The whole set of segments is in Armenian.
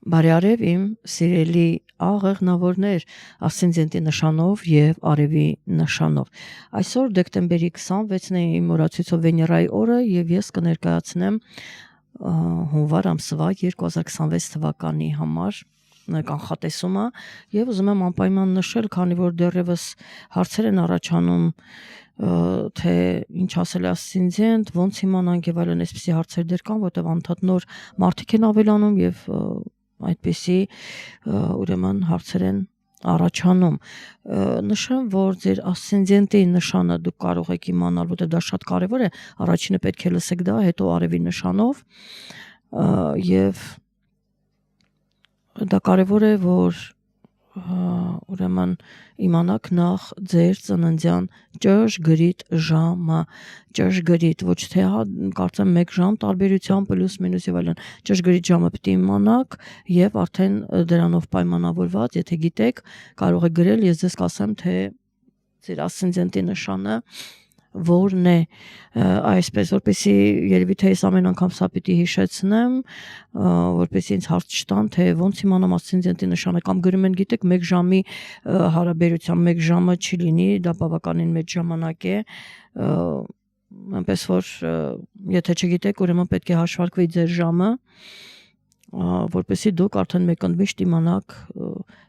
Բարյարև իմ սիրելի աղեղնավորներ ասցենդենտի նշանով և արևի նշանով։ Այսօր դեկտեմբերի 26-ն է իմ օրացույցով Վեներայի օրը և ես կներկայացնեմ հունվար ամսվա 2026 թվականի համար կանխատեսումը և ուզում եմ անպայման նշել, քանի որ դեռևս հարցեր են առաջանում, թե ինչ ասել է ասցենդենտ, ոնց իմանանք եւ այլն, այսպիսի հարցեր դեռ կան, որտեղ անդադ նոր մարդիկ են ավելանում եւ այդպիսի ուրեմն հարցեր են առաջանում։ Նշեմ, որ ձեր ասցենդենտի նշանը դուք կարող եք իմանալ, որտեղ դա շատ կարևոր է, առաջինը պետք է լսեք դա, հետո արևի նշանով եւ դա կարևոր է, որ ուրեմն իմանաք նախ ձեր ծննդյան ճշգրիտ ժամը, ճշգրիտ, ոչ թե կարծեմ 1 ժամ տարբերությամբ պլյուս մինուս եւ այլն, ճշգրիտ ժամը պետք է իմանաք եւ արդեն դրանով պայմանավորված, եթե գիտեք, կարող եք գրել, ես ձեզ կասեմ, թե ձեր ասցենդենտի նշանը որն է, այսպես, որպեսի երևի թե ես ամեն անգամ սա պիտի հիշեցնեմ, որպեսի ինձ հարց չտան, թե ոնց իմանամ ասցենդենտի նշանը, կամ գրում են, գիտեք, 1 ժամի հարաբերությամբ 1 ժամը չի լինի, դա բավականին մեծ ժամանակ է, այնպես որ եթե չգիտեք, ուրեմն պետք է հաշվարկվի ձեր ժամը, որպեսի դուք արդեն մեկընդմիշտ իմանաք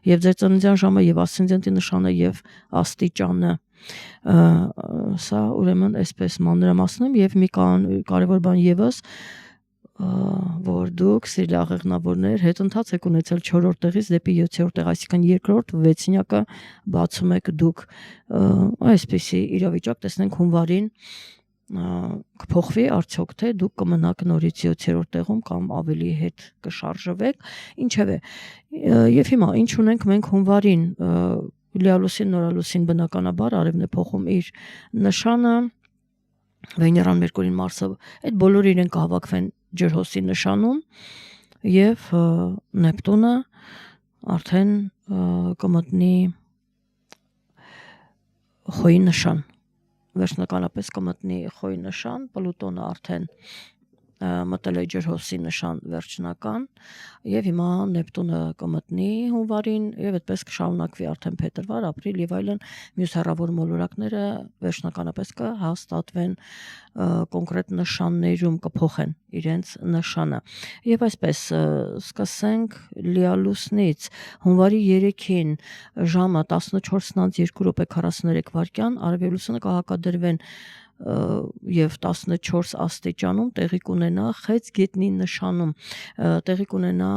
եւ ձեր ծննդյան ժամը եւ ասցենդենտի նշանը եւ աստիճանը։ Սա ուրեմն այսպես մանրամասնում եւ մի կարևոր բան եւս, որ դուք սիրելի աղեղնավորներ հետընթաց եք ունեցել 4-րդ տեղից դեպի 7-րդ տեղ, այսինքն 2-րդ 6-նյակը բացում եք դուք, այսպիսի իրավիճակ տեսնենք հունվարին կփոխվի արդյոք, թե դուք կմնաք նորից 7-րդ տեղում կամ ավելի հետ կշարժվեք, ինչևէ, եւ հիմա ինչ ունենք մենք հունվարին, լիալուսին, նորալուսին բնականաբար արևն է փոխում իր նշանը, Վեներան, Մերկուրին, Մարսը, այդ բոլորը իրեն կհավաքվեն ջրհոսի նշանում եւ Նեպտունը արդեն կմտնի խոյի նշան, վերջնականապես կմտնի խոյի նշան, Պլուտոնը արդեն մտել է ջրհոսի նշան վերջնական եւ հիմա Նեպտունը կմտնի հունվարին եւ այդպես կշարունակվի արդեն փետրվար, ապրիլ եւ այլն, մյուս հեռավոր մոլորակները վերջնականապես կհաստատվեն կոնկրետ նշաններում, կփոխեն իրենց նշանը։ Եվ այսպես սկսենք լիալուսնից հունվարի 3-ին ժամը 14:02:43 արևելությունը կհակադրվեն եւ 14 աստիճանում տեղի կունենա խեց գետնի նշանում, տեղի կունենա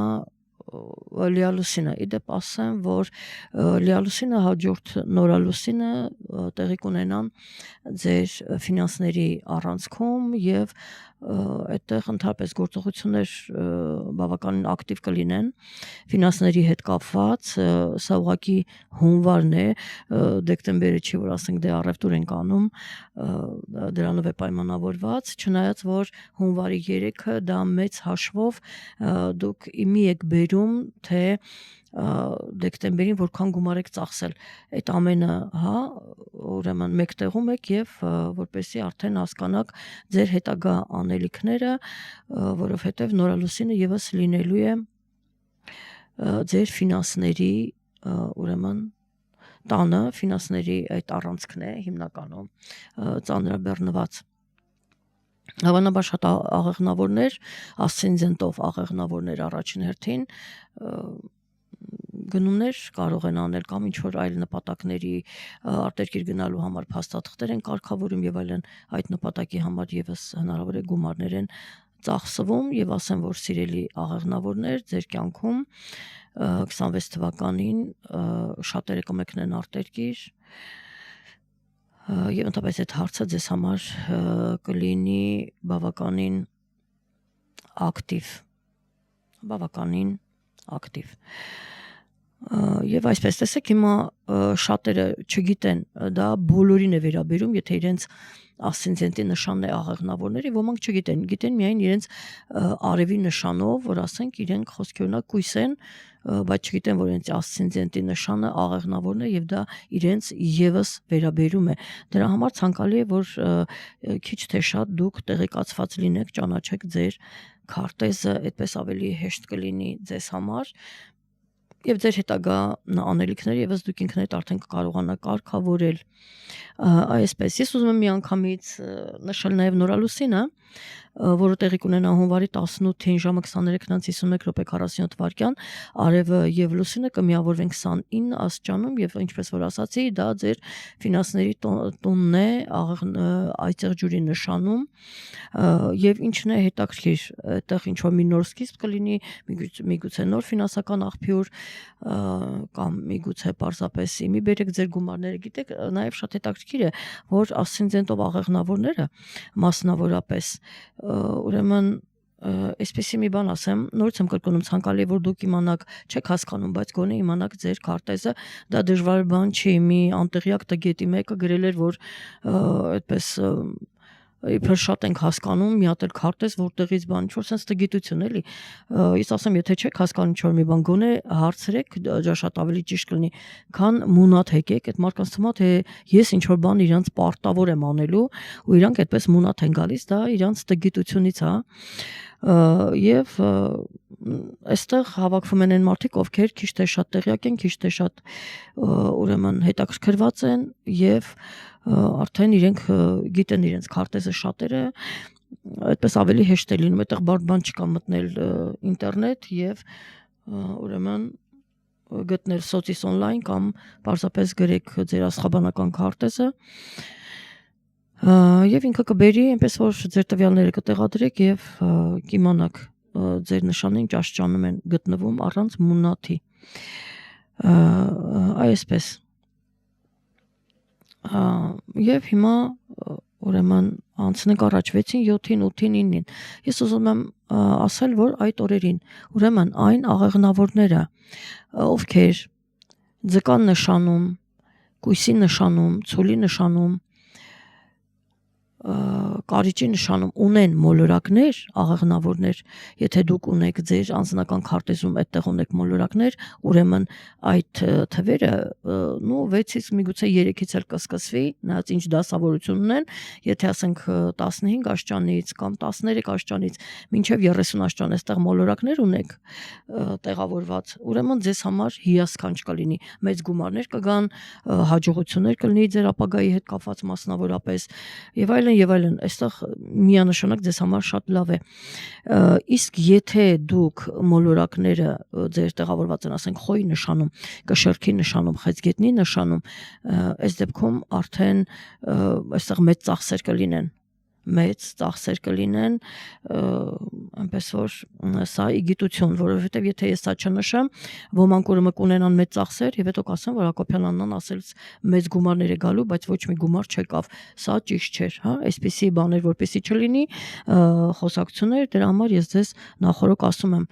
լիալուսինը, իդեպ ասեմ, որ լիալուսինը հաջորդ նորալուսինը տեղի կունենան ձեր ֆինանսների առանցքում եւ այդտեղ ընդհանրապես գործողություններ բավականին ակտիվ կլինեն ֆինանսների հետ կապված, սա ուղղակի հունվարն է, դեկտեմբերը չի, որ ասենք դե առևտուր ենք անում, դրանով է պայմանավորված, չնայած որ հունվարի 3-ը դա մեծ հաշվով դուք իմի եք բերում, թե դեկտեմբերին որքան գումար եք ծախսել, այդ ամենը, ուրեմն մեկ տեղում եք եւ որպեսզի արդեն հասկանաք ձեր հետագա անելիքները, որովհետեւ նորալուսինը եւս լինելու է ձեր ֆինանսների, ուրեմն տանը, ֆինանսների այդ առանցքն է հիմնականում ծանրաբեռնված։ Հավանաբար շատ աղեղնավորներ, ասցենդենտով աղեղնավորներ առաջին հերթին գնումներ կարող են անել կամ ինչ-որ այլ նպատակների արտերկիր գնալու համար փաստաթղթեր են կարգավորում եւ այլն, այդ նպատակի համար եւս հնարավոր է գումարներ են ծախսվում եւ ասեմ, որ սիրելի աղեղնավորներ, ձեր կյանքում 26 թվականին շատերը կմեկնեն արտերկիր եւ ընդհանրապես այդ հարցը ձեզ համար կլինի բավականին ակտիվ։ Եվ այսպես տեսեք, հիմա շատերը չգիտեն, դա բոլորին է վերաբերում, եթե իրենց ասցենդենտի նշանն է աղեղնավորների, ոմանք չգիտեն, գիտեն միայն իրենց արևի նշանով, որ ասենք իրենք խոսքի օրինակ կույս են, բայց չգիտեն, որ իրենց ասցենդենտի նշանը աղեղնավորն է եւ դա իրենց եւս վերաբերում է։ Դրա համար ցանկալի է, որ քիչ թե շատ դուք տեղեկացված լինեք, ճանաչեք ձեր քարտեզը այդպես ավելի հեշտ կլինի ձեզ համար եւ ձեր հետագա անելիքները եւս դուք ինքներդ արդեն կկարողանաք կարգավորել այսպես ես ուզում եմ միանգամից նշել նաեւ նորալուսինը որը տեղի կունենա հունվարի 18-ին ժամը 23:51 րոպե 47 վայրկյան արևը եւ լուսինը կմիավորվեն 29 աստիճանում եւ ինչպես որ ասացի դա ձեր ֆինանսների տունն է այդտեղ ջուրի նշանում եւ ինչն է հետաքրքիր այդտեղ ինչ որ մի նոր սկիզբ կլինի միգուցե նոր ֆինանսական աղբյուր կամ միգուցե պարզապես իմի բերեք ձեր գումարները գիտեք նաեւ շատ հետաքրքիր է որ ասցենդենտով աղեղնավորները մասնավորապես ուրեմն այսպեսի մի բան ասեմ նորից եմ կրկնում ցանկալի է որ դուք իմանաք չեք հասկանում բայց գոնե իմանաք ձեր քարտեզը դա դժվար բան չի մի անտեղյակ տգետի մեկը գրել էր որ այդպես իբր շատ ենք հասկանում մի հատ էլ քարտեզ որտեղից բան ինչ որ sense տգիտություն էլի ես ասեմ եթե չեք հասկանում ինչ որ մի բան գոնե հարցրեք դա շատ ավելի ճիշտ կլինի քան մունատ եկեք այդ մարդկանց թվում թե ես ինչ որ բան իրանց պարտավոր եմ անելու ու իրանք այդպես մունատ են գալիս դա իրանց տգիտությունից է եւ այստեղ հավաքվում են այն մարդիկ ովքեր քիչ թե շատ տեղյակ են քիչ թե շատ ուրեմն հետաքրքրված են եւ արդեն իրենք գիտեն իրենց քարտեզը շատերը այդպես ավելի հեշտ է լինում այդտեղ բարդ բան չկա մտնել ինտերնետ եւ ուրեմն գտնել սոցիս on-line կամ պարզապես գրեք ձեր աստղաբանական քարտեզը եւ ինքը կբերի այնպես որ ձեր տվյալները կտեղադրեք եւ կիմանաք ձեր նշանը ինչ աստիճանում են գտնվում առանց մունաթի այսպես եւ հիմա ուրեմն անցնենք առաջ 6-ին 7-ին 8-ին 9-ին ես ուզում եմ ասել որ այդ օրերին ուրեմն այն աղեղնավորները ովքեր ձկան նշանում կույսի նշանում ցուլի նշանում կարիճի նշանում ունեն մոլորակներ աղեղնավորներ եթե դուք ունեք ձեր անձնական քարտեզում այդտեղ ունեք մոլորակներ ուրեմն այդ թվերը նո 6-ից միգուցե 3-ից էլ կսկսվի նայած ինչ դասավորություն ունեն եթե ասենք 15 աստիճանից կամ 13 աստիճանից մինչև 30 աստիճան այստեղ մոլորակներ ունեք տեղավորված ուրեմն ձեզ համար հիասքանչ կլինի մեծ գումարներ կգան հաջողություններ կլինի ձեր ապագայի հետ կապված մասնավորապես եւ այլն այստեղ միանշանակ ձեզ համար շատ լավ է իսկ եթե դուք մոլորակները ձեր տեղավորված են ասենք խոյի նշանում կշերքի նշանում խեցգետնի նշանում այս դեպքում արդեն այստեղ մեծ ծախսեր կլինեն մեծ ծախսեր կլինեն այնպես որ սա իգիտություն որովհետեւ եթե ես սա չնշեմ ոմանք ուրեմն կունենան մեծ ծախսեր եւ հետո կասեն որ Հակոբյան Աննան ասելց մեծ գումարներ է գալու բայց ոչ մի գումար չեկավ սա ճիշտ չէր հա այսպիսի բաներ որպեսի չլինի խոսակցություններ դրա համար ես ձեզ նախորոք ասում եմ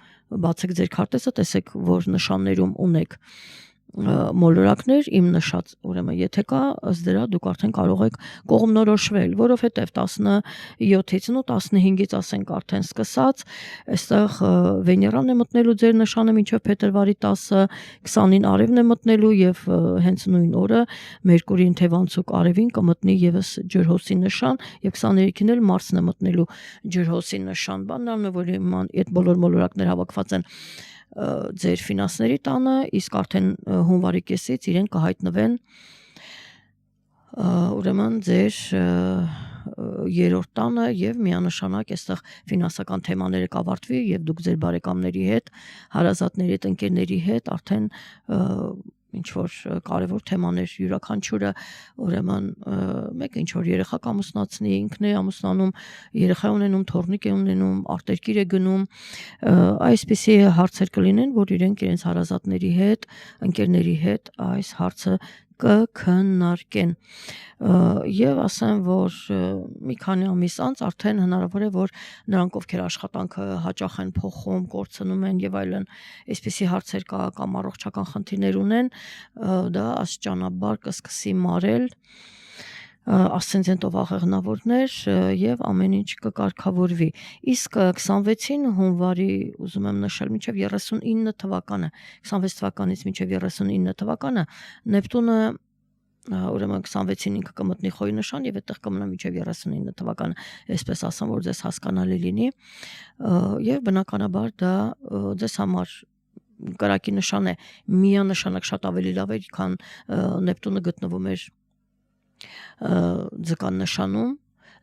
բացեք ձեր քարտեզը տեսեք որ նշաններում ունեք մոլորակներ իմ նշած ուրեմն եթե կա ըստ դրա դուք արդեն կարող եք կողմնորոշվել որովհետև 17-ից ու 15-ից ասենք արդեն սկսած այստեղ Վեներան է մտնելու ձեր նշանը մինչև փետրվարի 10-ը 20-ին արևն է մտնելու եւ հենց նույն օրը Մերկուրին թևանցուկ արևին կմտնի եւս ջրհոսի նշան եւ 23-ին էլ Մարսն է մտնելու ջրհոսի նշան բանն առնու որ այդ բոլոր մոլորակներ հավաքված են ձեր ֆինանսների տանը իսկ արդեն հունվարի կեսից իրեն կհայտնվեն ուրեմն ձեր երրորդ տանը եւ միանշանակ այստեղ ֆինանսական թեմաները կավարտվի եւ դուք ձեր բարեկամների հետ հարազատների հետ ընկերների հետ արդեն ինչ որ կարևոր թեմաներ յուրաքանչյուրը ուրեմն մեկը ինչ որ երեխա կամուսնացնի ինքն է ամուսնանում երեխա ունենում թորնիկ է ունենում արտերկիր է գնում այսպիսի հարցեր կլինեն որ իրենք իրենց հարազատների հետ ընկերների հետ այս հարցը կքննարկեն եւ ասեմ որ մի քանի ամիս անց արդեն հնարավոր է որ նրանք ովքեր աշխատանքը հաճախ են փոխում, կորցնում են եւ այլն այսպիսի հարցեր կա կամ առողջական խնդիրներ ունեն դա աստիճանաբար կսկսի մարել ասցենդենտով աղեղնավորներ եւ ամեն ինչ կկարգավորվի իսկ 26-ին հունվարի ուզում եմ նշել մինչեւ 39 թվականը 26 թվականից մինչեւ 39 թվականը Նեպտունը ուրեմն 26-ին ինքը կմտնի խոյի նշան եւ այդտեղ կմնա մինչեւ 39 թվականը, այսպես ասեմ, որ ձեզ հասկանալի լինի, եւ բնականաբար դա ձեզ համար կրակի նշան է, միանշանակ շատ ավելի լավ է, քան Նեպտունը գտնվում էր ձկան նշանում,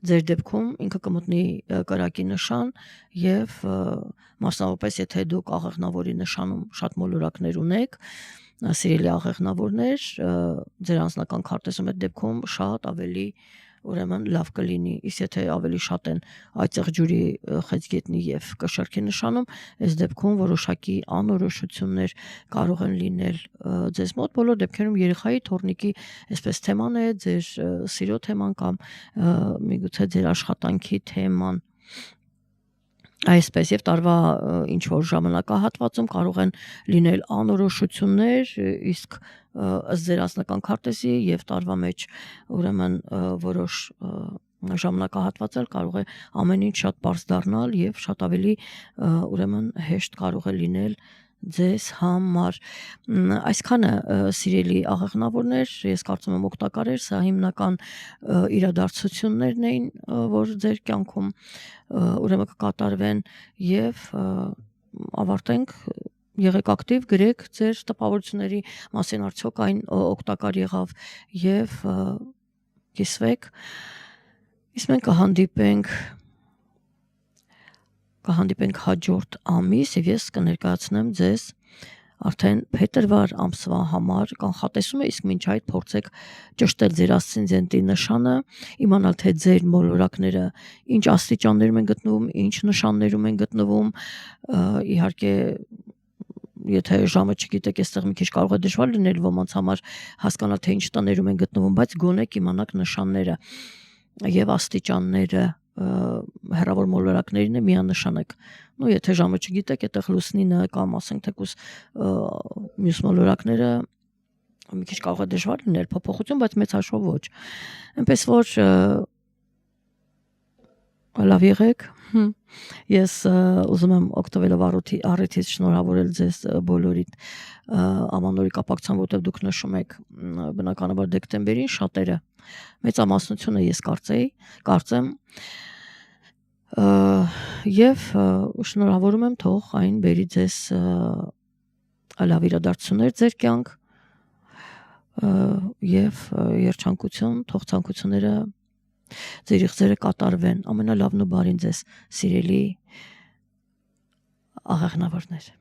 ձեր դեպքում ինքը կմտնի կրակի նշան եւ մասնավորապես եթե դուք աղեղնավորի նշանում շատ մոլորակներ ունեք, սիրելի աղեղնավորներ, ձեր անձնական քարտեզում այդ դեպքում շատ ավելի ուրեմն լավ կլինի, իսկ եթե ավելի շատ են այծեղ ջուրի խեցգետնի եւ կշարքի նշանում, այս դեպքում որոշակի անորոշություններ կարող են լինել ձեզ մոտ, բոլոր դեպքերում երեխայի թորնիկի այսպես թեման է, ձեր սիրո թեման կամ միգուցե ձեր աշխատանքի թեման, այսպես եւ տարվա ինչ որ ժամանակահատվածում կարող են լինել անորոշություններ, իսկ ըստ ձեր անձնական քարտեզի եւ տարվա մեջ ուրեմն որոշ ժամանակահատվածել կարող է ամեն ինչ շատ པարզ դառնալ եւ շատ ավելի ուրեմն հեշտ կարող է լինել ձեզ համար, այսքանը սիրելի աղեղնավորներ, ես կարծում եմ օգտակար էր, սա հիմնական իրադարձություններն էին, որ ձեր կյանքում ուրեմն կկատարվեն եւ ավարտենք, եղեք ակտիվ, գրեք ձեր տպավորությունների մասին, արդյոք այն օգտակար եղավ եւ կիսվեք, իսկ մենք կհանդիպենք հաջորդ ամիս եւ ես կներկայացնեմ ձեզ արդեն փետրվար ամսվա համար կանխատեսում է, իսկ մինչ այդ փորձեք ճշտել ձեր ասցենդենտի նշանը, իմանալ թե ձեր մոլորակները ինչ աստիճաններում են գտնվում, ինչ նշաններում են գտնվում, իհարկե եթե ժամը չգիտեք, այստեղ մի քիչ կարող է դժվար լինել ոմանց համար հասկանալ թե ինչ տներում են գտնվում, բայց գոնե կիմանաք նշանները եւ աստիճանները հեռավոր մոլորակներին է միանշանակ, եթե ժամը չգիտեք, այդտեղ լուսնինը կամ ասենք թեկուզ մյուս մոլորակները մի քիչ կարող է դժվար լինել փոփոխություն, բայց մեծ հաշվով ոչ, այնպես որ լավ եղեք, ես ուզում եմ օգտվելով առիթից շնորհավորել ձեզ բոլորիդ ամանորի կապակցությամբ, որտեղ դուք նշում եք բնականաբար դեկտեմբերին շատերը, մեծամասնությունը ես կարծեմ եւ շնորհավորում եմ, թող այն բերի ձեզ լավ իրադարձություններ ձեր կյանք եւ երջանկություն, թող ցանկությունները ձեր իղձերը կատարվեն, ամենալավն ու բարին ձեզ սիրելի աղեղնավորներ։